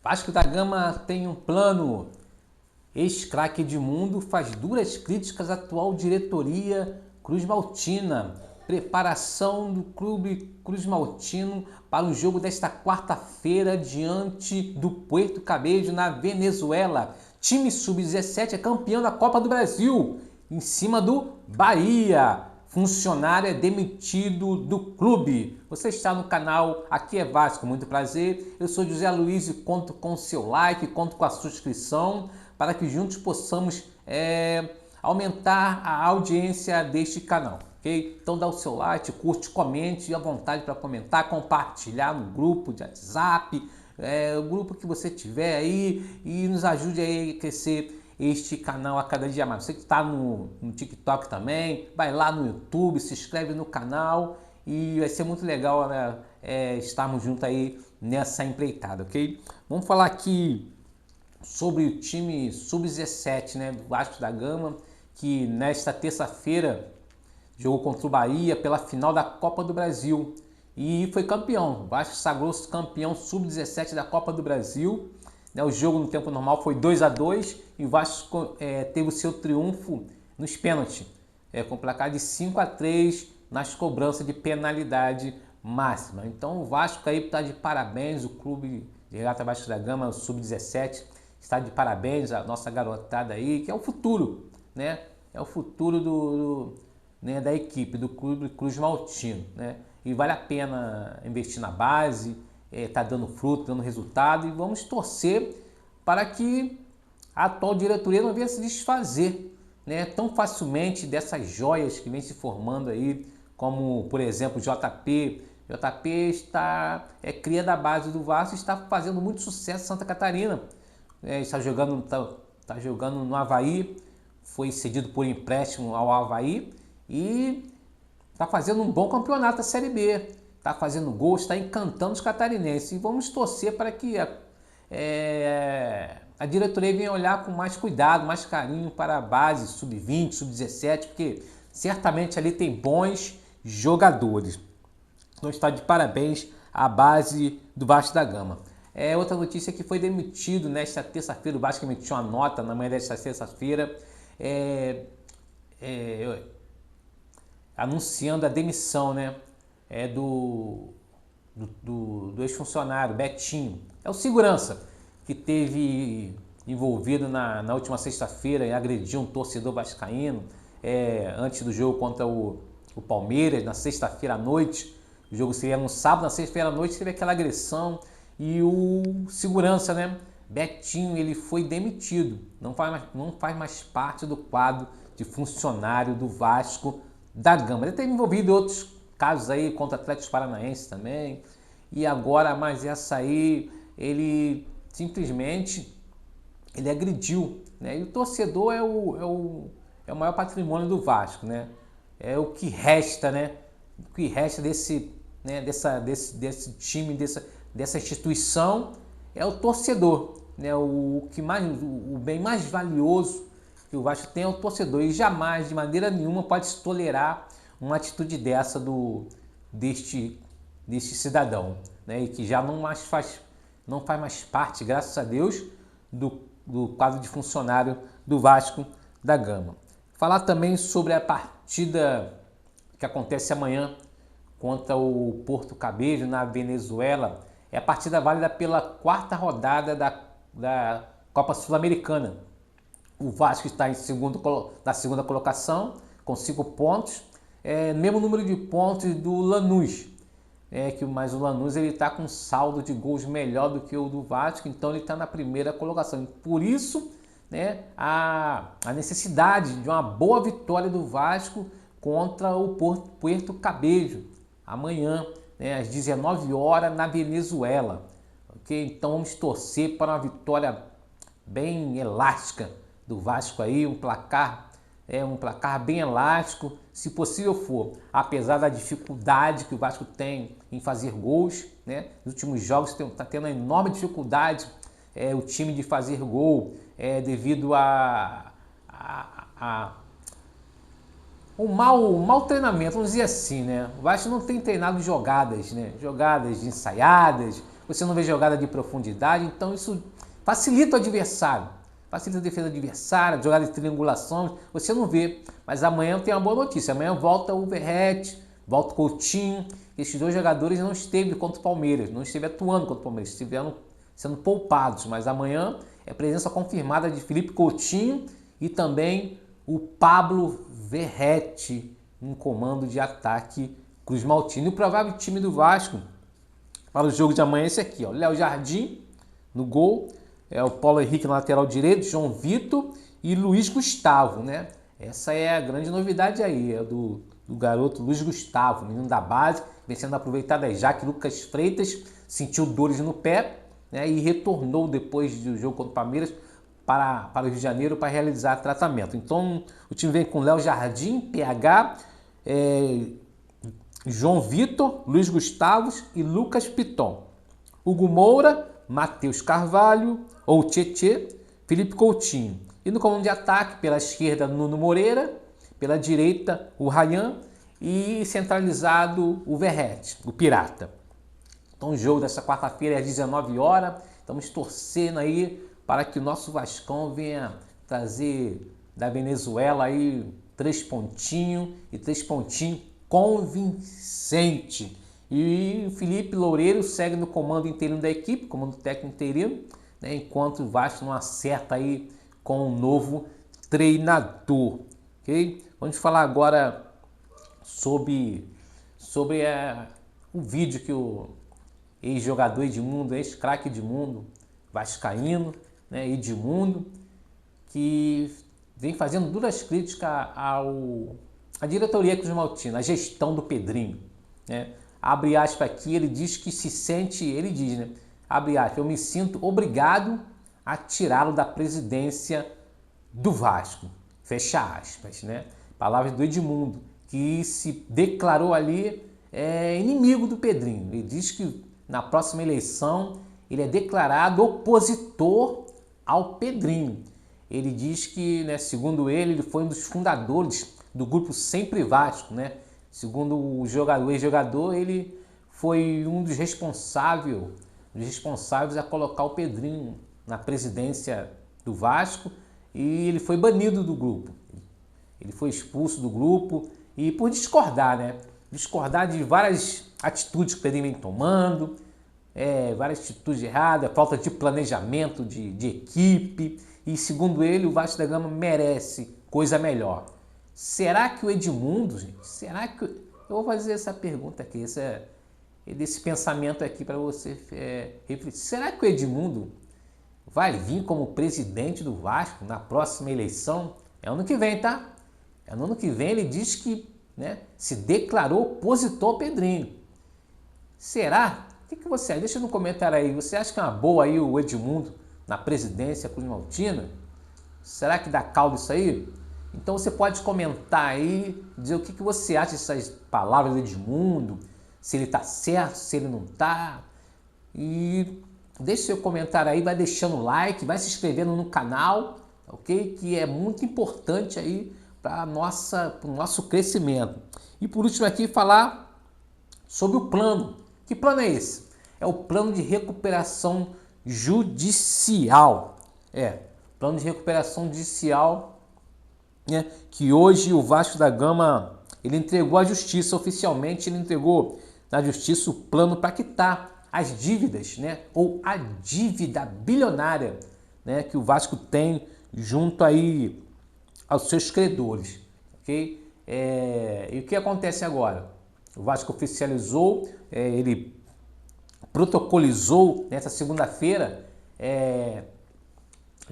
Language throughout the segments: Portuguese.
Vasco da Gama tem um plano. Ex-craque Edmundo faz duras críticas à atual diretoria cruzmaltina. Preparação do clube cruzmaltino para o jogo desta quarta-feira diante do Puerto Cabello na Venezuela. Time sub-17 é campeão da Copa do Brasil em cima do Bahia. Funcionário é demitido do clube. Você está no canal Aqui é Vasco, muito prazer. Eu sou José Luiz e conto com o seu like, conto com a subscrição para que juntos possamos aumentar a audiência deste canal, ok? Então dá o seu like, curte, comente, à vontade para comentar, compartilhar no grupo de WhatsApp, o grupo que você tiver aí e nos ajude aí a crescer este canal a cada dia mais. Você que está no TikTok também, vai lá no YouTube, se inscreve no canal e vai ser muito legal, né, estarmos juntos aí nessa empreitada, ok? Vamos falar aqui sobre o time sub-17, né, do Vasco da Gama, que nesta terça-feira jogou contra o Bahia pela final da Copa do Brasil e foi campeão. O Vasco sagrou-se campeão sub-17 da Copa do Brasil. O jogo no tempo normal foi 2-2 e o Vasco teve o seu triunfo nos pênaltis, com placar de 5-3 nas cobranças de penalidade máxima. Então o Vasco aí está de parabéns, o clube de Regata Vasco da Gama, o sub-17, está de parabéns a nossa garotada aí, que é o futuro, né? É o futuro da equipe, do clube cruzmaltino, né? E vale a pena investir na base, está dando fruto, dando resultado, e vamos torcer para que a atual diretoria não venha se desfazer, né, tão facilmente dessas joias que vem se formando aí, como por exemplo o JP. JP é cria da base do Vasco e está fazendo muito sucesso em Santa Catarina. Está jogando no Avaí, foi cedido por empréstimo ao Avaí e está fazendo um bom campeonato da Série B. Está fazendo gols, está encantando os catarinenses. E vamos torcer para que a diretoria venha olhar com mais cuidado, mais carinho para a base sub-20, sub-17, porque certamente ali tem bons jogadores. Então está de parabéns a base do Vasco da Gama. Outra notícia que foi demitido nesta terça-feira, o Vasco emitiu uma nota na manhã desta terça-feira, anunciando a demissão, né? Do ex-funcionário Betinho. É o segurança que teve envolvido na última sexta-feira e agrediu um torcedor vascaíno antes do jogo contra o Palmeiras, na sexta-feira à noite. O jogo seria no sábado, na sexta-feira à noite teve aquela agressão e o segurança, né, Betinho, ele foi demitido. Não faz mais parte do quadro de funcionário do Vasco da Gama. Ele teve envolvido em outros casos aí contra Atlético Paranaense também. E agora, mas essa aí, ele simplesmente agrediu, né? E o torcedor é o maior patrimônio do Vasco, né? É o que resta, né? O que resta desse time, dessa instituição é o torcedor, né? O bem mais valioso que o Vasco tem é o torcedor e jamais, de maneira nenhuma, pode se tolerar uma atitude dessa deste cidadão, né? E que já não faz mais parte, graças a Deus, do quadro de funcionário do Vasco da Gama. Falar também sobre a partida que acontece amanhã contra o Puerto Cabello na Venezuela. É a partida válida pela quarta rodada da Copa Sul-Americana. O Vasco está na segunda colocação com 5 pontos. Mesmo número de pontos do Lanús, mas o Lanús está com um saldo de gols melhor do que o do Vasco, então ele está na primeira colocação. Por isso, né, a necessidade de uma boa vitória do Vasco contra o Puerto Cabello amanhã, né, às 19 horas na Venezuela. Okay? Então vamos torcer para uma vitória bem elástica do Vasco aí, um placar bem elástico, se possível for, apesar da dificuldade que o Vasco tem em fazer gols, né? Nos últimos jogos está tendo uma enorme dificuldade o time de fazer gol, devido um mau treinamento, vamos dizer assim, né? O Vasco não tem treinado jogadas, né? Jogadas ensaiadas, você não vê jogada de profundidade, então isso facilita o adversário, facilita a defesa adversária, jogada de triangulação, você não vê. Mas amanhã tem uma boa notícia, amanhã volta o Verratti, volta o Coutinho, esses dois jogadores não esteve contra o Palmeiras, não esteve atuando contra o Palmeiras, estiveram sendo poupados, mas amanhã é presença confirmada de Philippe Coutinho e também o Pablo Verratti no comando de ataque cruzmaltino. E o provável time do Vasco para o jogo de amanhã é esse aqui, ó. Léo Jardim no gol, o Paulo Henrique na lateral direito, João Vitor e Luiz Gustavo, né? Essa é a grande novidade aí, do garoto Luiz Gustavo, menino da base, vem sendo aproveitado já que Lucas Freitas sentiu dores no pé, né, e retornou depois do jogo contra o Palmeiras para o Rio de Janeiro para realizar tratamento. Então o time vem com Léo Jardim, PH, João Vitor, Luiz Gustavo e Lucas Piton. Hugo Moura, Matheus Carvalho, ou Tietê, Philippe Coutinho. E no comando de ataque, pela esquerda, Nuno Moreira, pela direita, o Ryan e centralizado o Verratti, o Pirata. Então o jogo dessa quarta-feira é às 19 horas. Estamos torcendo aí para que o nosso Vascão venha trazer da Venezuela aí 3 pontinhos e 3 pontinhos convincente. E o Felipe Loureiro segue no comando interino da equipe, comando técnico interino, né, enquanto o Vasco não acerta aí com um novo treinador. Okay? Vamos falar agora sobre o vídeo que o ex-jogador Edmundo, ex-craque Edmundo, vascaíno, né, Edmundo, que vem fazendo duras críticas à diretoria cruzmaltina, à gestão do Pedrinho, né? Abre aspas aqui, ele diz que se sente, ele diz, né? Abre aspas, eu me sinto obrigado a tirá-lo da presidência do Vasco. Fecha aspas, né? Palavras do Edmundo, que se declarou ali inimigo do Pedrinho. Ele diz que na próxima eleição ele é declarado opositor ao Pedrinho. Ele diz que, né, segundo ele foi um dos fundadores do grupo Sempre Vasco, né? Segundo o ex-jogador, ele foi um dos responsáveis a colocar o Pedrinho na presidência do Vasco e ele foi banido do grupo. Ele foi expulso do grupo e por discordar, né? Discordar de várias atitudes que o Pedrinho vem tomando, várias atitudes erradas, falta de planejamento de equipe e, segundo ele, o Vasco da Gama merece coisa melhor. Será que o Edmundo, gente, eu vou fazer essa pergunta aqui, desse pensamento aqui para você refletir. Será que o Edmundo vai vir como presidente do Vasco na próxima eleição? É ano que vem, tá? É no ano que vem, ele diz que, né, se declarou opositor ao Pedrinho. Será? O que você acha? Deixa no comentário aí. Você acha que é uma boa aí o Edmundo na presidência cruzmaltina? Será que dá caldo isso aí? Então você pode comentar aí, dizer o que você acha dessas palavras do Edmundo, se ele está certo, se ele não está. E deixe seu comentário aí, vai deixando o like, vai se inscrevendo no canal, ok? Que é muito importante aí para o nosso crescimento. E por último aqui falar sobre o plano. Que plano é esse? É o plano de recuperação judicial. Plano de recuperação judicial, né, que hoje o Vasco da Gama ele entregou à justiça oficialmente, ele entregou na justiça o plano para quitar as dívidas, né, ou a dívida bilionária, né, que o Vasco tem junto aí aos seus credores, ok? E o que acontece agora? O Vasco oficializou, ele protocolizou nessa segunda-feira,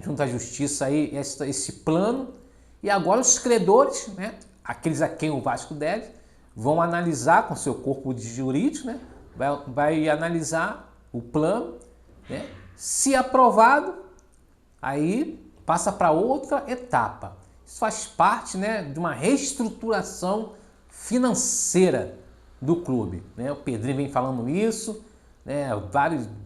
junto à justiça aí esse plano. E agora os credores, né, aqueles a quem o Vasco deve, vão analisar com seu corpo de jurídico, né, vai analisar o plano, né, se aprovado, aí passa para outra etapa. Isso faz parte, né, de uma reestruturação financeira do clube, né? O Pedrinho vem falando isso, né,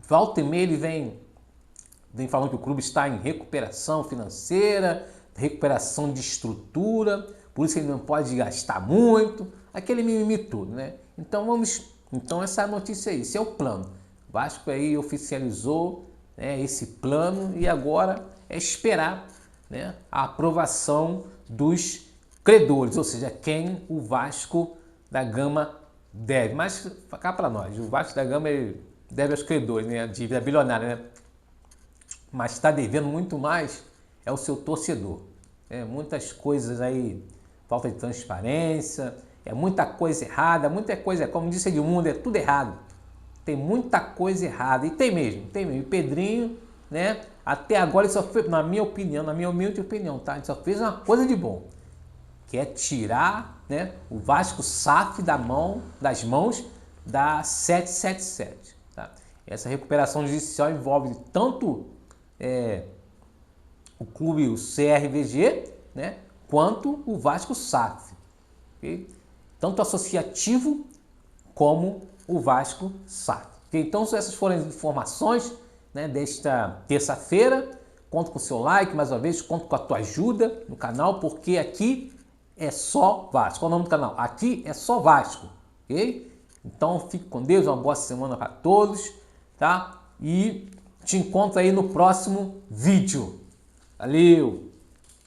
volta e meia ele vem falando que o clube está em recuperação financeira, recuperação de estrutura, por isso ele não pode gastar muito, aquele mimimi tudo, né? Então essa notícia aí, esse é o plano. Vasco aí oficializou, né, esse plano e agora é esperar, né, a aprovação dos credores, ou seja, quem o Vasco da Gama deve. Mas cá para nós, o Vasco da Gama ele deve aos credores, né, a dívida bilionária, né? Mas está devendo muito mais é o seu torcedor. Muitas coisas aí, falta de transparência, muita coisa errada, muita coisa, como disse Edmundo, é tudo errado. Tem muita coisa errada, e tem mesmo. E Pedrinho, né, até agora ele só fez, na minha opinião, na minha humilde opinião, tá? Ele só fez uma coisa de bom, que é tirar, né, o Vasco SAF das mãos da 777. Tá? Essa recuperação judicial envolve tanto o clube, o CRVG, né, quanto o Vasco SAF. Okay? Tanto associativo como o Vasco SAF. Okay? Então, essas foram as informações, né, desta terça-feira. Conto com o seu like, mais uma vez, conto com a tua ajuda no canal, porque aqui é só Vasco. Qual é o nome do canal? Aqui é só Vasco. Ok? Então, fique com Deus, uma boa semana para todos, tá? E te encontro aí no próximo vídeo. Valeu!